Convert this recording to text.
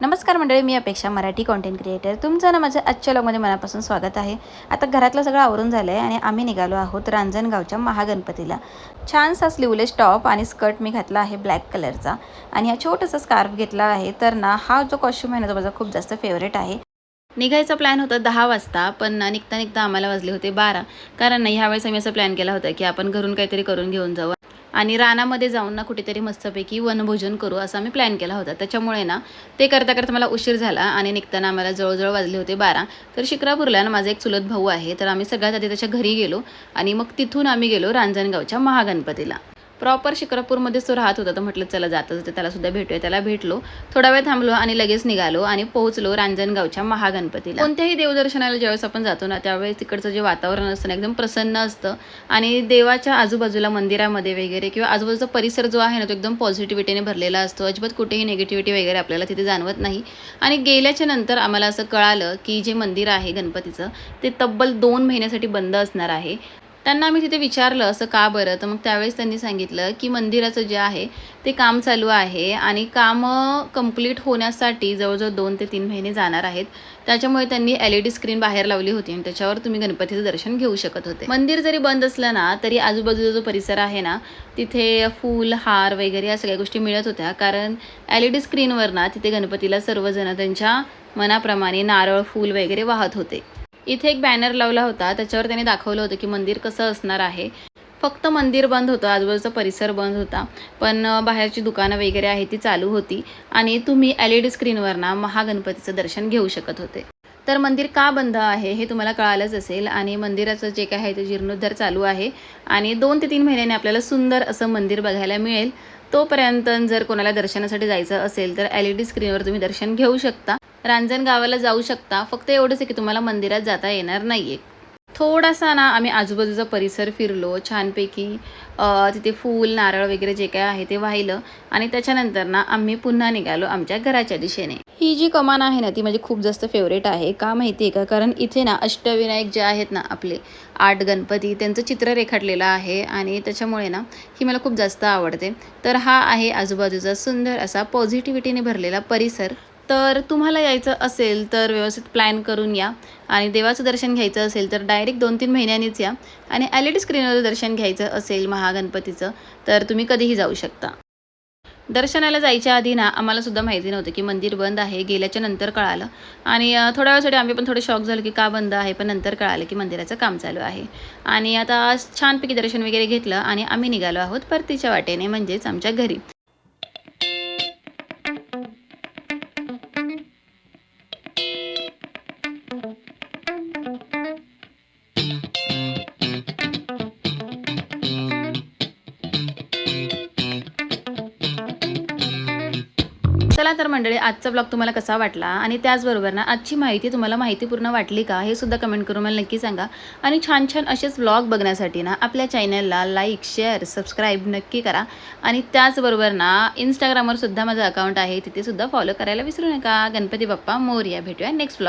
नमस्कार मंडळी, मी अपेक्षा, मराठी कॉन्टेंट क्रिएटर. तुमचं ना माझ्या आजच्या व्लॉगमध्ये मनापासून स्वागत आहे. आता घरातलं सगळं आवरून झालं आहे आणि आम्ही निघालो आहोत रांजणगावच्या महागणपतीला. छानसा स्लीवलेस टॉप आणि स्कर्ट मी घातला आहे ब्लॅक कलरचा आणि हा छोटासा स्कार्फ घेतला आहे. तर ना हा जो कॉस्ट्यूम आहे ना तो माझा खूप जास्त फेवरेट आहे. निघायचा प्लॅन होता 10 वाजता, पण ना निघता निघता आम्हाला वाजले होते 12. कारण नाही, ह्यावेळेस आम्ही असं प्लॅन केला होता की आपण घरून काहीतरी करून घेऊन जाऊ आणि रानामध्ये जाऊन ना कुठेतरी मस्तपैकी वनभोजन करू असा आम्ही प्लॅन केला होता. त्याच्यामुळे ना ते करता करता मला उशीर झाला आणि निघताना आम्हाला जवळजवळ वाजले होते 12. तर शिक्रापूरला ना माझा एक चुलत भाऊ आहे, तर आम्ही सगळ्यात आधी त्याच्या घरी गेलो आणि मग तिथून आम्ही गेलो रांजणगावच्या महागणपतीला. प्रॉपर शिक्रापूरमध्येच तो राहत होता, तर म्हटलं चला जातच होते त्यालासुद्धा भेटूया. त्याला भेटलो, थोडा वेळ थांबलो आणि लगेच निघालो आणि पोहोचलो रांजणगावच्या महागणपतीला. कोणत्याही देवदर्शनाला ज्यावेळेस आपण जातो ना त्यावेळेस तिकडचं जे वातावरण असतं ना एकदम प्रसन्न असतं आणि देवाच्या आजूबाजूला मंदिरामध्ये वगैरे किंवा आजूबाजूचा परिसर जो आहे ना तो एकदम पॉझिटिव्हिटीने भरलेला असतो. अजिबात कुठेही निगेटिव्हिटी वगैरे आपल्याला तिथे जाणवत नाही. आणि गेल्याच्या नंतर आम्हाला असं कळालं की जे मंदिर आहे गणपतीचं ते तब्बल 2 महिन्यासाठी बंद असणार आहे. त्यांना आम्ही तिथे विचारलं असं का बरं, तर मग त्यावेळेस त्यांनी सांगितलं की मंदिराचं जे आहे ते काम चालू आहे आणि कामं कंप्लीट होण्यासाठी जवळजवळ 2 ते 3 महिने जाणार आहेत. त्याच्यामुळे त्यांनी LED स्क्रीन बाहेर लावली होती आणि त्याच्यावर तुम्ही गणपतीचं दर्शन घेऊ शकत होते. मंदिर जरी बंद असलं ना तरी आजूबाजूचा जो परिसर आहे ना तिथे फूल हार वगैरे या सगळ्या गोष्टी मिळत होत्या. कारण LED स्क्रीनवर ना तिथे गणपतीला सर्वजण त्यांच्या मनाप्रमाणे नारळ फूल वगैरे वाहत होते. इथे एक बॅनर लावला होता, त्याच्यावर त्याने दाखवलं होतं की मंदिर कसं असणार आहे. फक्त मंदिर बंद होतं, आजूबाजूचा परिसर बंद होता, पण बाहेरची दुकानं वगैरे आहे ती चालू होती आणि तुम्ही LED स्क्रीनवर ना महागणपतीचं दर्शन घेऊ शकत होते. तर मंदिर का बंद आहे हे तुम्हाला कळालंच असेल आणि मंदिराचं जे काय आहे ते जीर्णोद्धार चालू आहे आणि 2 ते 3 महिन्याने आपल्याला सुंदर असं मंदिर बघायला मिळेल. तोपर्यंत जर कोणाला दर्शनासाठी जायचं असेल तर LED स्क्रीनवर तुम्ही दर्शन घेऊ शकता. रांजणगावाला जाऊ शकता. फक्त एवढंच आहे की तुम्हाला मंदिरात जाता येणार नाहीये. थोडासा ना आम्ही आजूबाजूचा परिसर फिरलो छानपैकी. तिथे फूल नारळ वगैरे जे काय आहे ते वाहिलं आणि त्याच्यानंतर ना आम्ही पुन्हा निघालो आमच्या घराच्या दिशेने. ही जी कमान आहे ना ती माझी खूप जास्त फेवरेट आहे. का माहिती आहे का? कारण इथे ना अष्टविनायक जे आहेत ना आपले 8 गणपती त्यांचं चित्र रेखाटलेलं आहे आणि त्याच्यामुळे ना ही मला खूप जास्त आवडते. तर हा आहे आजूबाजूचा सुंदर असा पॉझिटिव्हिटीने भरलेला परिसर. तर तुम्हाला यायचं असेल तर व्यवस्थित प्लॅन करून या आणि देवाचं दर्शन घ्यायचं असेल तर डायरेक्ट 2-3 महिन्यांनीच या आणि LED स्क्रीनवर दर्शन घ्यायचं असेल महागणपतीचं तर तुम्ही कधीही जाऊ शकता. दर्शनाला जायच्या आधी ना आम्हाला सुद्धा माहिती नव्हतं की मंदिर बंद आहे. गेल्याच्या नंतर कळालं आणि थोड्या वेळासाठी आम्ही पण थोडे शॉक झालो की का बंद आहे, पण नंतर कळालं की मंदिराचं काम चालू आहे. आणि आता छानपैकी दर्शन वगैरे घेतलं आणि आम्ही निघालो आहोत परतीच्या वाटेने, म्हणजेच आमच्या घरी. चला तर मंडळी, आजचा ब्लॉग तुम्हाला कसा वाटला आणि त्याचबरोबर ना आजची माहिती तुम्हाला माहितीपूर्ण वाटली का हे सुद्धा कमेंट करून मला नक्की सांगा. आणि छान छान असेच ब्लॉग बघण्यासाठी ना आपल्या चॅनलला लाईक शेअर सबस्क्राईब नक्की करा आणि त्याचबरोबर ना इंस्टाग्रामवर सुद्धा माझं अकाउंट आहे, तिथे सुद्धा फॉलो करायला विसरू नका. गणपती बाप्पा मोरया. भेटूया नेक्स्ट ब्लॉग.